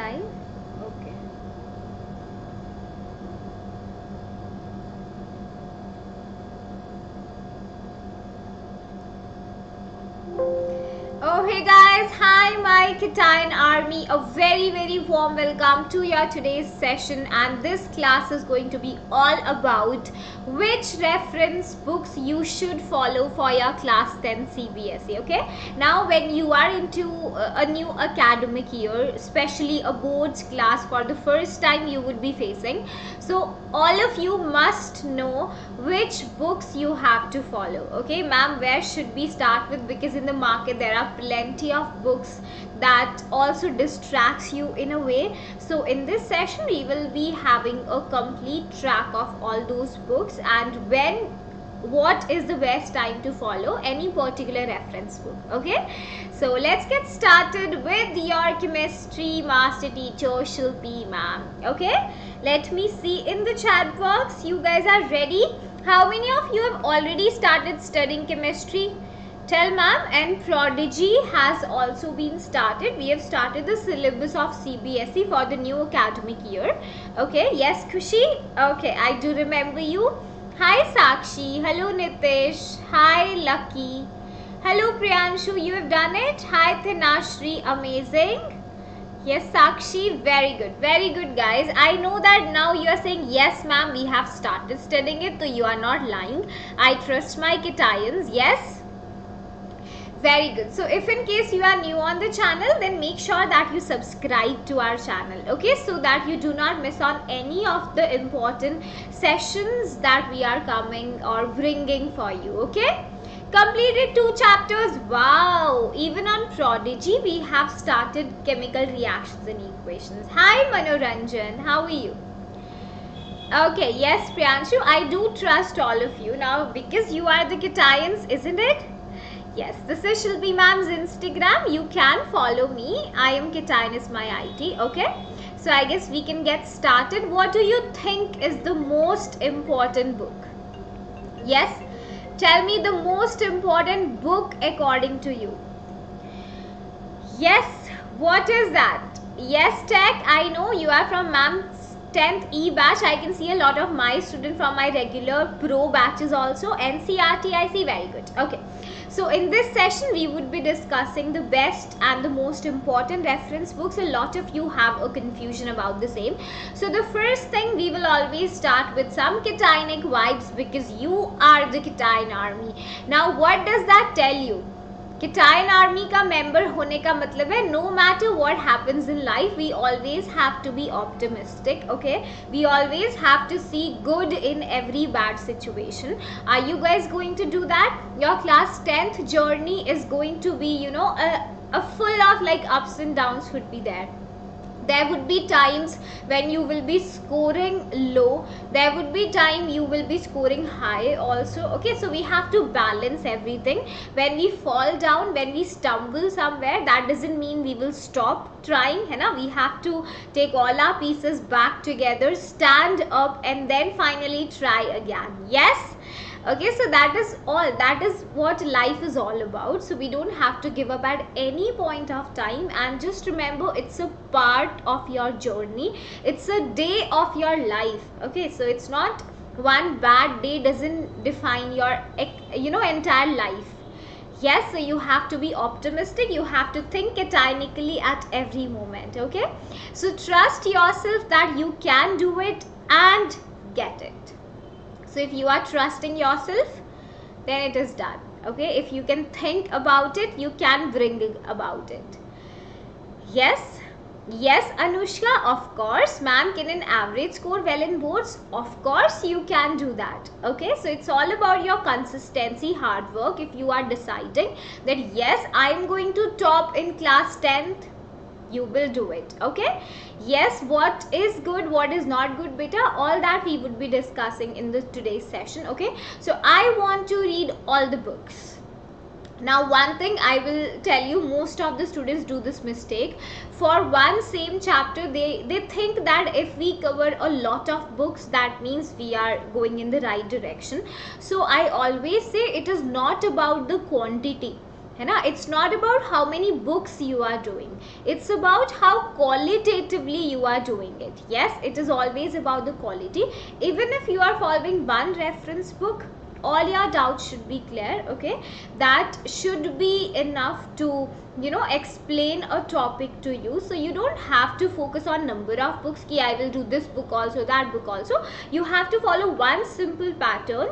live? Okay. Oh hey guys, hi my Kitain army, a very warm welcome to your today's session, and this class is going to be all about which reference books you should follow for your class 10 CBSE. Okay, now when you are into a new academic year, especially a boards class for the first time you would be facing, so all of you must know which books you have to follow. Okay ma'am, where should we start with, because in the market there are plenty of books that also distracts you in a way. So in this session we will be having a complete track of all those books and what is the best time to follow any particular reference book. Okay, so let's get started with your chemistry master teacher Shilpi ma'am. Okay, let me see in the chat box, you guys are ready? How many of you have already started studying chemistry? Tell ma'am. And Prodigy has also been started. We have started the syllabus of CBSE for the new academic year. Okay, yes Kushi? Okay, I do remember you. Hi Sakshi, hello Nitish, hi Lucky, hello Priyanshu, you have done it. Hi Thinashri, amazing. Yes Sakshi, very good guys. I know that now you are saying yes ma'am, we have started studying it, so you are not lying. I trust my Kitayans. Yes, very good. So if in case you are new on the channel, then make sure that you subscribe to our channel, okay, so that you do not miss on any of the important sessions that we are coming or bringing for you. Okay, completed 2 chapters. Wow, even on Prodigy we have started chemical reactions and equations. Hi Manoranjan, how are you? Okay, yes Priyanshu, I do trust all of you now because you are the Kitayans, isn't it? Yes, this is Shilpi ma'am's Instagram. You can follow me. I am Kitain is my IT. Okay, so I guess we can get started. What do you think is the most important book? Yes, tell me the most important book according to you. Yes, what is that? Yes Tech, I know you are from ma'am's 10th E batch. I can see a lot of my students from my regular pro batches also. NCRT I see, very good. Okay, so in this session we would be discussing the best and the most important reference books. A lot of you have a confusion about the same. So the first thing, we will always start with some Kitainik vibes because you are the Kitain army. Now what does that tell you? Kitain army का member होने का मतलब है no matter what happens in life, we always have to be optimistic. Okay, we always have to see good in every bad situation. Are you guys going to do that? Your class 10th journey is going to be, you know, a full of like ups and downs would be there. There would be times when you will be scoring low, there would be time you will be scoring high also. Okay, so we have to balance everything. When we fall down, when we stumble somewhere, that doesn't mean we will stop trying, है ना? We have to take all our pieces back together, stand up, and then finally try again. Yes. Okay, so that is all. That is what life is all about. So we don't have to give up at any point of time, and just remember, it's a part of your journey. It's a day of your life. Okay, so it's not one bad day doesn't define your, you know, entire life. Yes, so you have to be optimistic. You have to think Kitainically at every moment. Okay, so trust yourself that you can do it and get it. So if you are trusting yourself, then it is done. Okay, if you can think about it, you can bring about it. Yes, yes Anushka, of course ma'am, can an average score well in boards? Of course you can do that. Okay, so it's all about your consistency, hard work. If you are deciding that yes, I am going to top in class 10th, you will do it. Okay, yes, what is good, what is not good, beta, all that we would be discussing in this today's session. Okay, so I want to read all the books. Now one thing I will tell you, most of the students do this mistake. For one same chapter, they think that if we cover a lot of books, that means we are going in the right direction. So I always say it is not about the quantity. है ना. It's not about how many books you are doing, it's about how qualitatively you are doing it. Yes, it is always about the quality. Even if you are following one reference book, all your doubts should be clear. Okay, that should be enough to explain a topic to you. So you don't have to focus on number of books ki I will do this book also, that book also. You have to follow one simple pattern.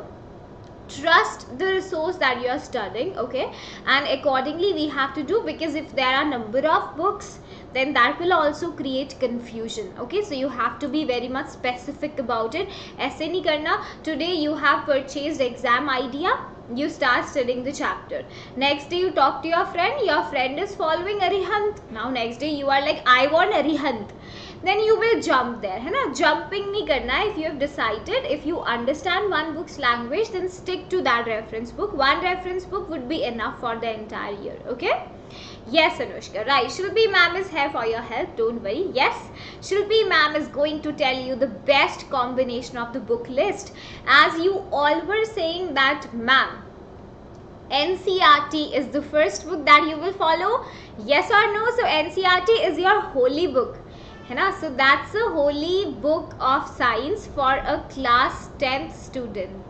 Trust the resource that you are studying. Okay, and accordingly we have to do, because if there are number of books, then that will also create confusion. Okay, so you have to be very much specific about it. Aise nahi karna, today you have purchased exam idea, you start studying the chapter. Next day you talk to your friend is following Arihant. Now next day you are like, I want Arihant. Then you will jump there, है ना. Jumping नहीं करना है. If you have decided, if you understand one book's language, then stick to that reference book. One reference book would be enough for the entire year. Okay. Yes, Anushka, right. Shilpi ma'am is here for your help, don't worry. Yes, Shilpi ma'am is going to tell you the best combination of the book list. As you all were saying that, ma'am, NCERT is the first book that you will follow. Yes or no? So NCERT is your holy book, है ना. So that's a holy book of science for a class 10th student.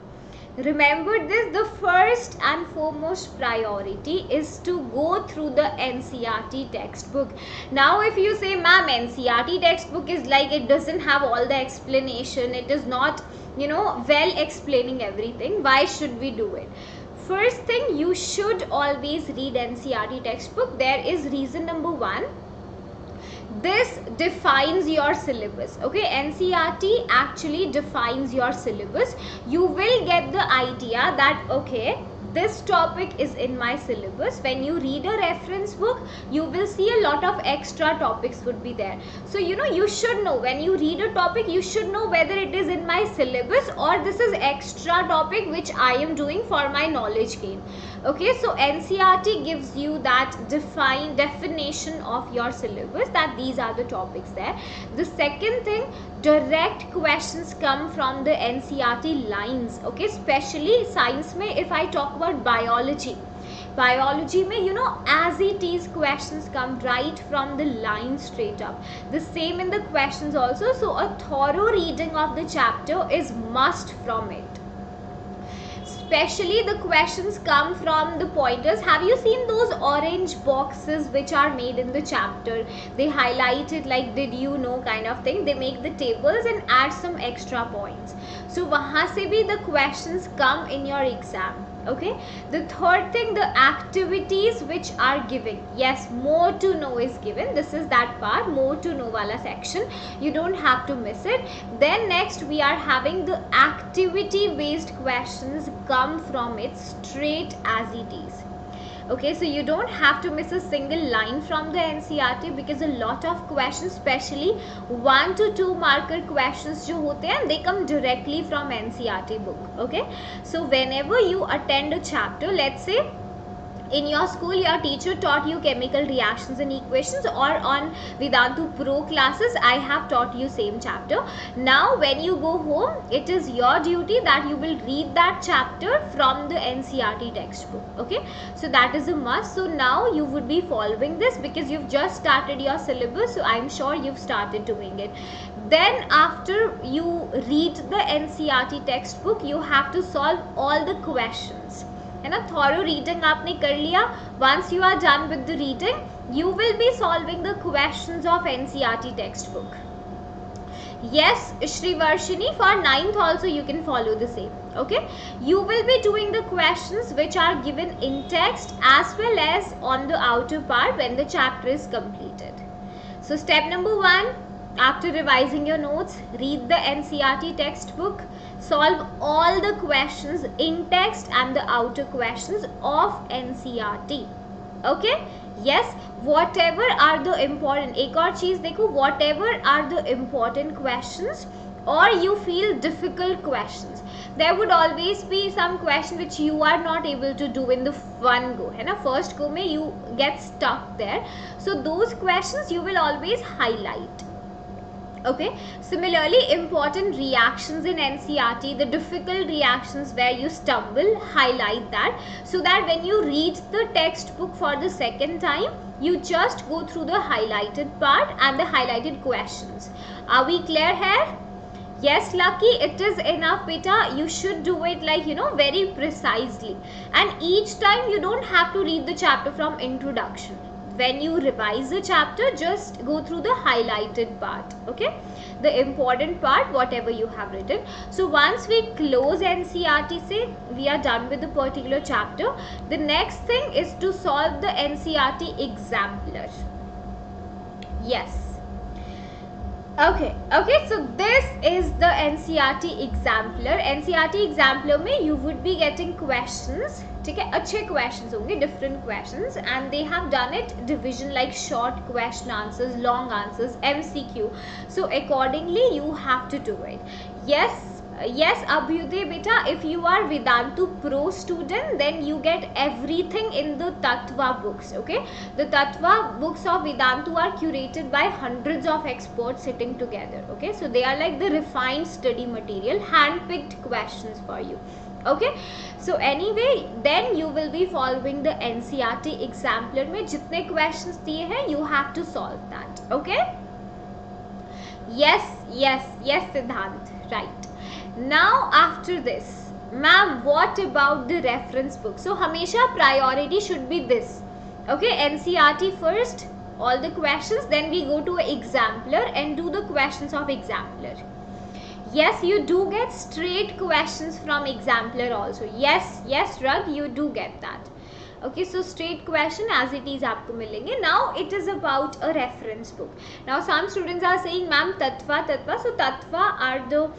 Remember this, the first and foremost priority is to go through the NCERT textbook. Now if you say, ma'am, NCERT textbook is like, it doesn't have all the explanation, it is not well explaining everything, why should we do it? First thing, you should always read NCERT textbook. There is reason number one, this defines your syllabus. Okay, NCERT actually defines your syllabus. You will get the idea that, okay, this topic is in my syllabus. When you read a reference book, you will see a lot of extra topics would be there. So you should know, when you read a topic, you should know whether it is in my syllabus or this is extra topic which I am doing for my knowledge gain. Okay, so NCERT gives you that definition of your syllabus, that these are the topics there. The second thing, direct questions come from the NCERT lines. Okay, especially science mein, if I talk about biology mein, as it is, questions come right from the line straight up. The same in the questions also. So a thorough reading of the chapter is must from it. Especially the questions come from the pointers. Have you seen those orange boxes which are made in the chapter? They highlight it like, did you know, kind of thing. They make the tables and add some extra points. So wahan se bhi the questions come in your exam. Okay, the third thing, the activities which are given. Yes, more to know is given. This is that part, more to know wala section. You don't have to miss it. Then next we are having the activity based questions come from it straight as it is. Okay, so you don't have to miss a single line from the NCERT, because a lot of questions, especially 1 to 2 marker questions jo hote hain, they come directly from NCERT book. Okay, so whenever you attend a chapter, let's say in your school your teacher taught you chemical reactions and equations, or on Vedantu Pro classes I have taught you same chapter. Now when you go home, it is your duty that you will read that chapter from the NCERT textbook. Okay, so that is a must. So now you would be following this because you've just started your syllabus, so I'm sure you've started doing it. Then after you read the NCERT textbook, you have to solve all the questions. है ना, thorough reading आपने कर लिया. Once you are done with the reading, you will be solving the questions of NCERT textbook. Yes, Shrivarshini, for 9th also you can follow the same. Okay, you will be doing the questions which are given in text as well as on the outer part when the chapter is completed. So step number 1, after revising your notes, read the NCERT textbook, solve all the questions in text and the outer questions of NCERT. Okay, yes, whatever are the important, एक और चीज देखो, whatever are the important questions or you feel difficult questions, there would always be some question which you are not able to do in the one go, है ना, first go में you get stuck there. So those questions you will always highlight. Okay, similarly, important reactions in NCERT, the difficult reactions where you stumble, highlight that, so that when you read the textbook for the second time, you just go through the highlighted part and the highlighted questions. Are we clear here? Yes, Lucky, it is enough, beta. You should do it like, very precisely. And each time you don't have to read the chapter from introduction. When you revise the chapter, just go through the highlighted part, okay? The important part, whatever you have written. So once we close NCERT, say we are done with the particular chapter, the next thing is to solve the NCERT exemplar. Yes. Okay, so this is the NCERT exemplar. NCERT exemplar में you would be getting questions, ठीक है, अच्छे questions होंगे, different questions, and they have done it division like short question answers, long answers, MCQ. So accordingly you have to do it. Yes, Abhyuday beta, if you are Vedantu Pro student, then you get everything in the Tattva books, okay? The Tattva books of Vedantu are curated by hundreds of experts sitting together, okay? So they are like the refined study material, hand-picked questions for you, okay? So anyway, then you will be following the NCERT exemplar में जितने questions दिए हैं, you have to solve that, okay? Yes, Siddhant, right. Now after this, ma'am, what about the reference book? So hamesha priority should be this, okay? NCERT first, all the questions, then we go to exemplar and do the questions of exemplar. Yes, you do get straight questions from exemplar also. Yes, Rag, you do get that. Okay, so straight question as it is आपको मिलेंगे. Now it is about a reference book. Now some students are saying, ma'am, Tattva. So Tattva are the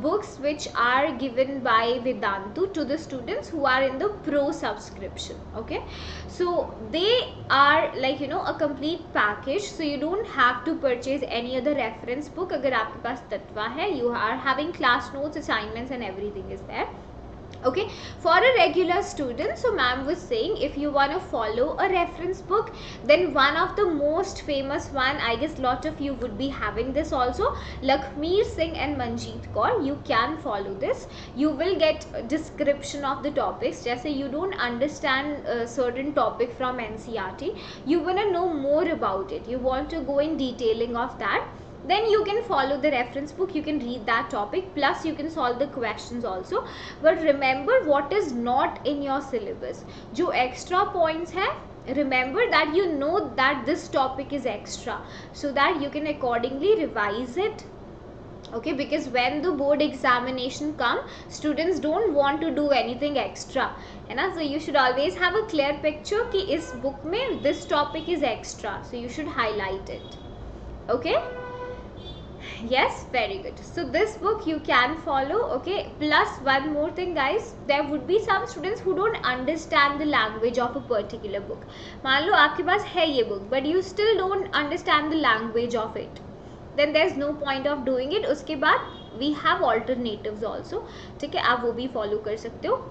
books which are given by Vedantu to the students who are in the pro subscription. Okay, so they are like a complete package, so you don't have to purchase any other reference book. अगर आपके पास Tattva है, you are having class notes, assignments and everything is there. Okay, for a regular student, so ma'am was saying, if you want to follow a reference book, then one of the most famous one, I guess lot of you would be having this also, Lakhmeer Singh and Manjeet Kaur. You can follow this. You will get a description of the topics. Jaise you don't understand a certain topic from NCERT, you want to know more about it, you want to go in detailing of that, then you can follow the reference book, you can read that topic, plus you can solve the questions also. But remember what is not in your syllabus. Jo extra points hai, remember that you know that this topic is extra, so that you can accordingly revise it. Okay, because when the board examination come, students don't want to do anything extra, so you should always have a clear picture ki is book mein this topic is extra, so you should highlight it. Okay. Yes, very good. So this book you can follow, okay? Plus one more thing guys, there would be some students who don't understand the language of a particular book. मान लो आपके पास है ये book, but you still don't understand the language of it, then there's no point of doing it. उसके बाद we have alternatives also, ठीक है, आप वो भी follow कर सकते हो.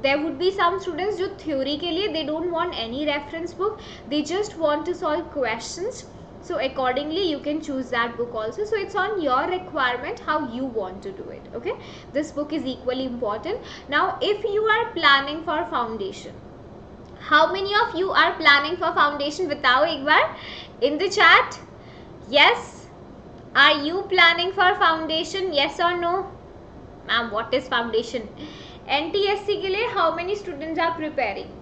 There would be some students जो theory के लिए they don't want any reference book, they just want to solve questions. So accordingly you can choose that book also. So it's on your requirement how you want to do it. Okay, this book is equally important. Now if you are planning for foundation, how many of you are planning for foundation? Batao ek baar in the chat. Yes, are you planning for foundation? Yes or no? Ma'am, what is foundation? NTSC के लिए how many students are preparing?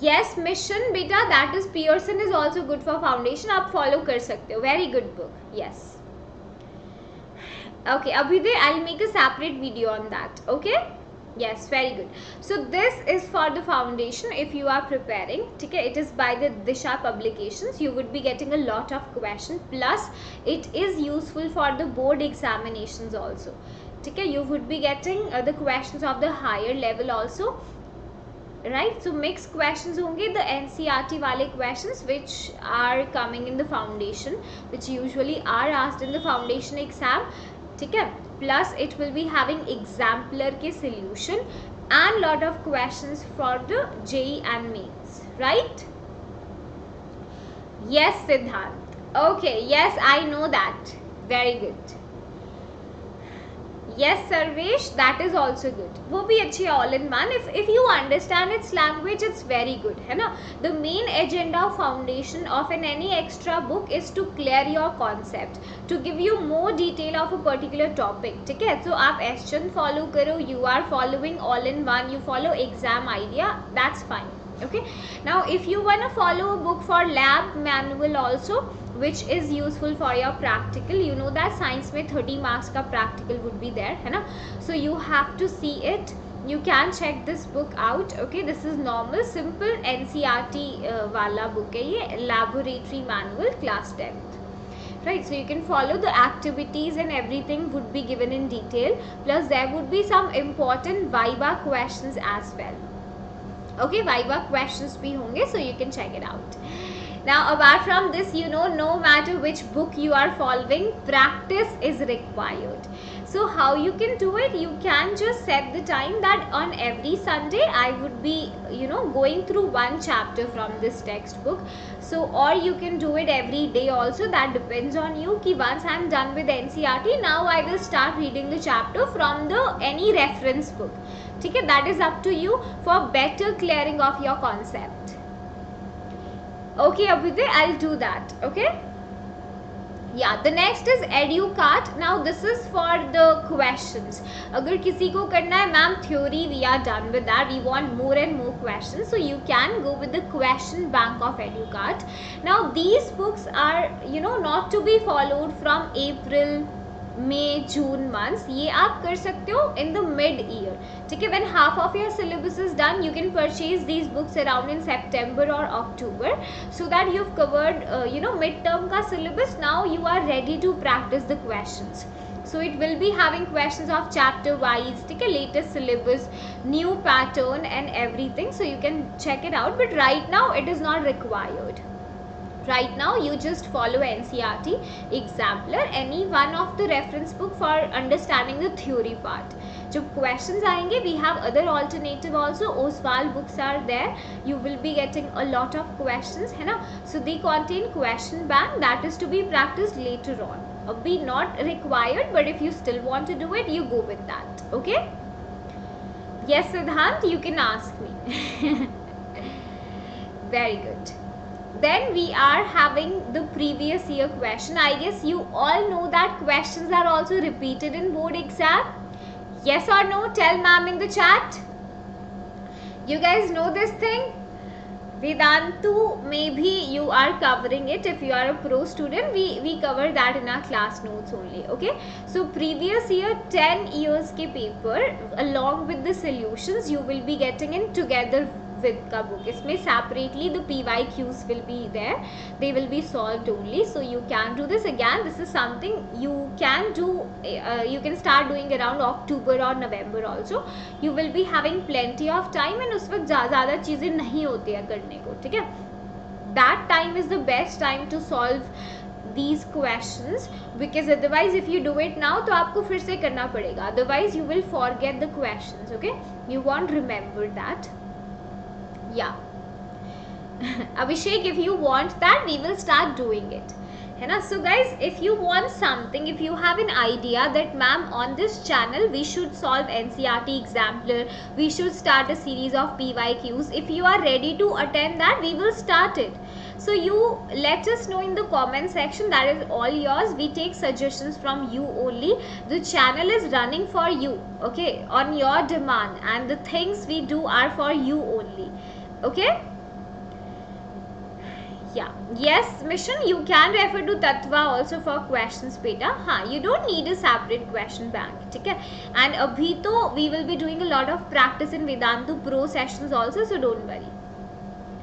Yes, mission beta, that is Pearson is also good for foundation. आप follow कर सकते हो. Very good book. Yes. Okay, Abhyuday, I'll make a separate video on that. Okay. Yes, very good. So this is for the foundation if you are preparing. Okay, it is by the Disha publications. You would be getting a lot of questions. Plus, it is useful for the board examinations also. Okay, you would be getting the questions of the higher level also. Right, so mixed questions होंगे, the NCERT वाले questions which are coming in the foundation, which usually are asked in the foundation exam, ठीक है, plus it will be having exemplar के solution and lot of questions for the JEE and mains, right? Yes, Siddhant. Okay, yes, I know that. Very good. Yes, Sarvesh, that is also good. वो भी अच्छी है all in one. If you understand its language, it's very good, है ना? The main agenda of foundation of any extra book is to clear your concept, to give you more detail of a particular topic. ठीक है? So आप Ashton follow करो, you are following all in one, you follow exam idea, that's fine. Okay. Now, if you wanna follow a book for lab manual also, which is useful for your practical, you know that science में 30 marks का practical would be there, है ना? So you have to see it. You can check this book out. Okay, this is normal simple NCERT वाला book है ये, laboratory manual class 10th. Right, so you can follow the activities and everything would be given in detail, plus there would be some important viva questions as well. Okay, viva questions bhi honge, so you can check it out. Now, apart from this, you know, no matter which book you are following, practice is required. So how you can do it? You can just set the time that on every Sunday I would be, you know, going through one chapter from this textbook. So, or you can do it every day also, that depends on you. Ki once I am done with NCERT, now I will start reading the chapter from the any reference book. Okay, that is up to you for better clearing of your concept. Okay, Abhiday, I'll do that. Okay. Yeah, the next is EduCart. Now this is for the questions. अगर किसी को करना है ma'am theory, we are done with that. We want more and more questions, so you can go with the question bank of EduCart. Now these books are, you know, not to be followed from April, May, June months. ये आप कर सकते हो in the mid year. ठीक है, when half of your syllabus is done, you can purchase these books around in September or October, so that you've covered you know, mid-term का syllabus. Now you are ready to practice the questions. So it will be having questions of chapter wise, ठीक है, latest syllabus, new pattern and everything. So you can check it out, but right now it is not required. Right now you just follow NCERT Exemplar, any one of the reference book for understanding the theory part. जब questions आएंगे, we have other alternative also. Oswald books are there. You will be getting a lot of questions, है ना? So they contain question bank that is to be practiced later on. Be not required, but if you still want to do it, you go with that. Okay? Yes, Siddhant, you can ask me. Very good. Then we are having the previous year question. I guess you all know that questions are also repeated in board exam. Yes or no? Tell ma'am in the chat. You guys know this thing? Vedantu, maybe you are covering it. If you are a pro student, we cover that in our class notes only. Okay, so previous year 10 years ke paper along with the solutions you will be getting in together with का book. इसमें separately the PYQs will be there. They will be solved only. So you can do this again. This is something you can do. You can start doing around October or November also. You will be having plenty of time, and उस वक्त ज़्यादा चीज़ें नहीं होती है करने को, ठीक है? That time is the best time to solve these questions, because otherwise if you do it now तो आपको फिर से करना पड़ेगा. Otherwise you will forget the questions. Okay, you won't remember that. Yeah. Abhishek, if you want that, we will start doing it. है ना? So guys, if you want something, if you have an idea that ma'am on this channel we should solve NCERT Exemplar, we should start a series of PYQs, if you are ready to attend that, we will start it. So you let us know in the comment section. That is all yours. We take suggestions from you only. The channel is running for you, okay, on your demand, and the things we do are for you only. Okay? Yeah. Yes, Mission, you can refer to Tattva also for questions, beta. हाँ, you don't need a separate question bank, ठीक है? And अभी तो we will be doing a lot of practice in Vedantu Pro sessions also, so don't worry.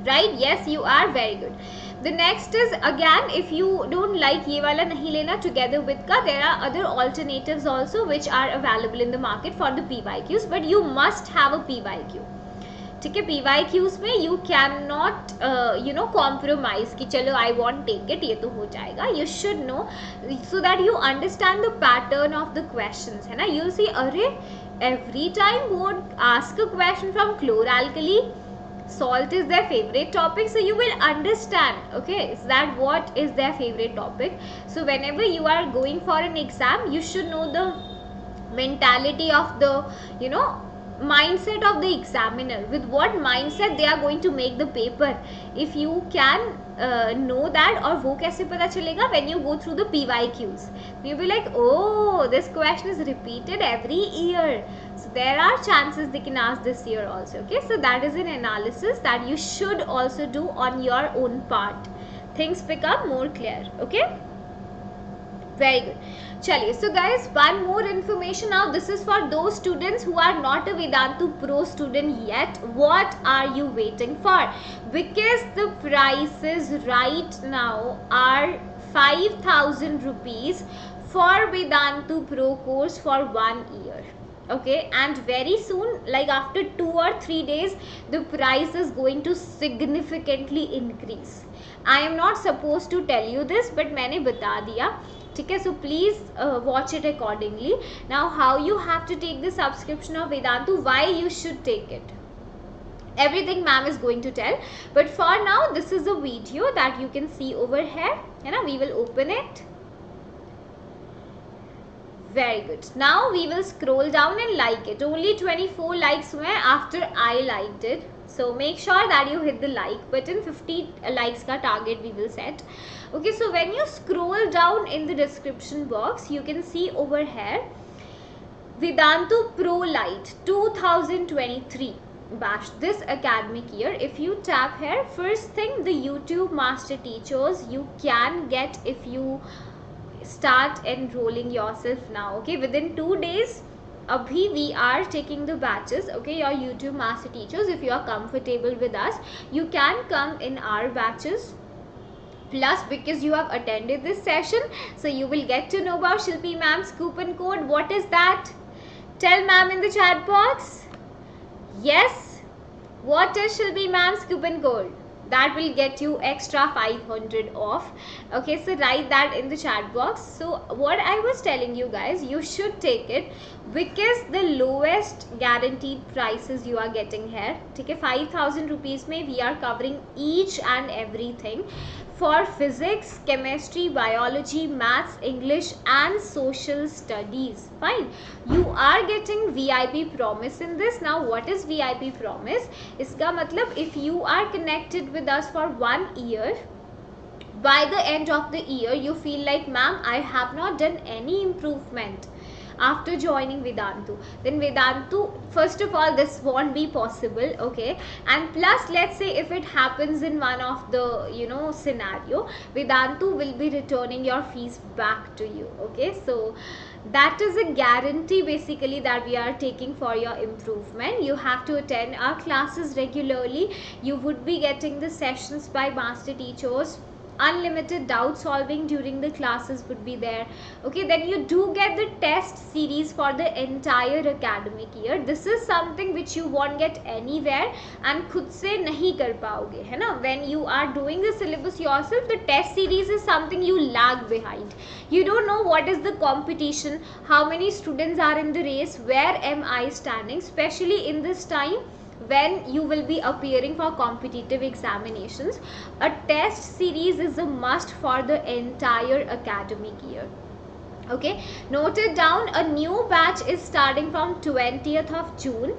Right? Yes, you are very good. The next is, again, if you don't like ये वाला नहीं लेना together with का, there are other alternatives also which are available in the market for the PYQs, but you must have a PYQ. ठीक है? PYQs में you cannot you know, compromise कि चलो I won't take it, ये तो हो जाएगा. You should know so that you understand the pattern of the questions, है ना? You'll see, अरे every time board ask a question from chloralkali, Salt is their favorite topic, so you will understand, okay, is that what is their favorite topic. So whenever you are going for an exam, you should know the mentality of the, you know, mindset of the examiner, with what mindset they are going to make the paper. If you can know that, or wo kaise pata chalega, when you go through the PYQs, you'll be like, oh, this question is repeated every year, so there are chances they can ask this year also. Okay, so that is an analysis that you should also do on your own part. Things become more clear. Okay, very good. Chaliye, so guys, one more information now. This is for those students who are not a Vedantu Pro student yet. What are you waiting for? Because the prices right now are 5,000 rupees for Vedantu Pro course for 1 year. Okay, and very soon, like after 2 or 3 days, the price is going to significantly increase. I am not supposed to tell you this, but मैंने बता दिया. Okay, so please watch it accordingly. Now, how you have to take the subscription of Vedantu, why you should take it, everything ma'am is going to tell. But for now, this is a video that you can see over here. You know, we will open it. Very good. Now we will scroll down and like it. Only 24 likes were after I liked it. So make sure that you hit the like button. 50 likes ka target we will set. Okay, so when you scroll down in the description box, you can see over here Vedantu Pro Lite 2023 batch this academic year. If you tap here, first thing, the YouTube master teachers you can get if you start enrolling yourself now. Okay, within 2 days abhi we are taking the batches. Okay, your YouTube master teachers, if you are comfortable with us, you can come in our batches. Plus, because you have attended this session, so you will get to know about Shilpi ma'am's coupon code. What is that? Tell ma'am in the chat box. Yes, what is Shilpi ma'am's coupon code? That will get you extra 500 off. Okay, so write that in the chat box. So what I was telling you guys, you should take it because the lowest guaranteed prices you are getting here. Okay, 5,000 rupees mein we are covering each and everything for physics, chemistry, biology, maths, English and social studies. Fine. You are getting VIP promise in this. Now what is VIP promise? Iska matlab, if you are connected with us for 1 year, by the end of the year you feel like, ma'am, I have not done any improvement after joining Vedantu, then Vedantu, first of all, this won't be possible. Okay, and plus, let's say if it happens in one of the, you know, scenario, Vedantu will be returning your fees back to you. Okay, so that is a guarantee basically that we are taking for your improvement. You have to attend our classes regularly. You would be getting the sessions by master teachers. Unlimited doubt solving during the classes would be there. Okay, then you do get the test series for the entire academic year. This is something which you won't get anywhere and khud se nahi kar paoge, hai na? When you are doing the syllabus yourself, the test series is something you lag behind. You don't know what is the competition, how many students are in the race, where am I standing, especially in this time when you will be appearing for competitive examinations. A test series is a must for the entire academic year. Okay, note it down, a new batch is starting from 20th of June,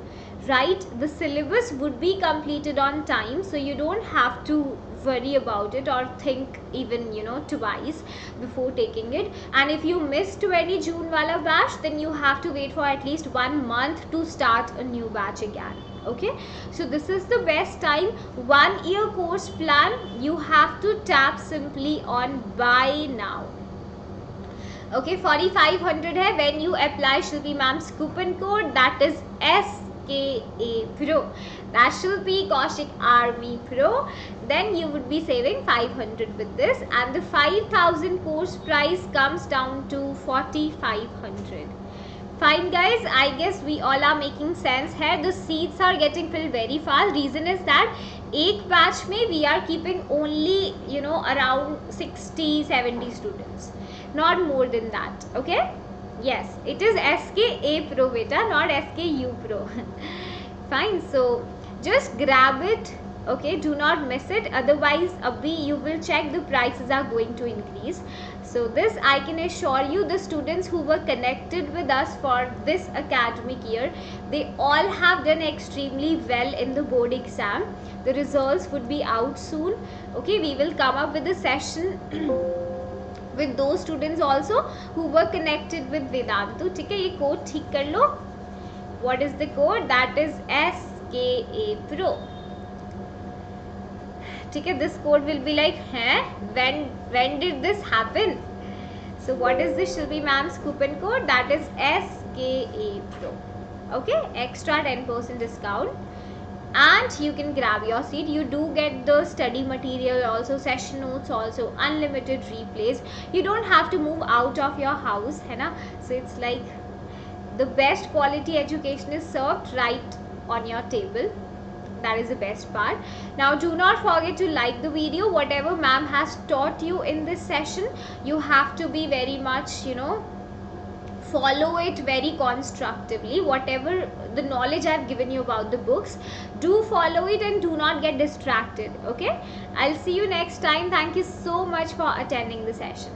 right? The syllabus would be completed on time, so you don't have to worry about it or think even, you know, twice before taking it. And if you miss 20 June wala batch, then you have to wait for at least 1 month to start a new batch again. Okay, so this is the best time. 1 year course plan, you have to tap simply on buy now. Okay, 4,500 hai when you apply Shilpi ma'am's coupon code, that is SKA Pro. That should be Kaushik Army Pro. Then you would be saving 500 with this, and the 5,000 course price comes down to 4,500. Fine guys, I guess we all are making sense here. The seats are getting filled very fast. Reason is that एक batch में we are keeping only, you know, around 60-70 students, not more than that. Okay, yes, it is SKA Pro beta, not SKU Pro. Fine, so just grab it. Okay, do not miss it, otherwise abhi you will check the prices are going to increase. So this I can assure you, the students who were connected with us for this academic year, they all have done extremely well in the board exam. The results would be out soon. Okay, we will come up with a session with those students also who were connected with Vedantu. ठीक है, ये code ठीक कर लो. What is the code? That is SKA Pro. ठीक है, this code will be like, when did this happen? So what is the Shilpi ma'am's coupon code? That is SKA Pro. Okay, extra 10% discount, and you can grab your seat. You do get the study material also, session notes also, unlimited replays. You don't have to move out of your house, है ना? So it's like the best quality education is served right on your table. That is the best part. Now do not forget to like the video. Whatever ma'am has taught you in this session, you have to be very much, follow it very constructively. Whatever the knowledge I have given you about the books, do follow it and do not get distracted. Okay, I'll see you next time. Thank you so much for attending the session.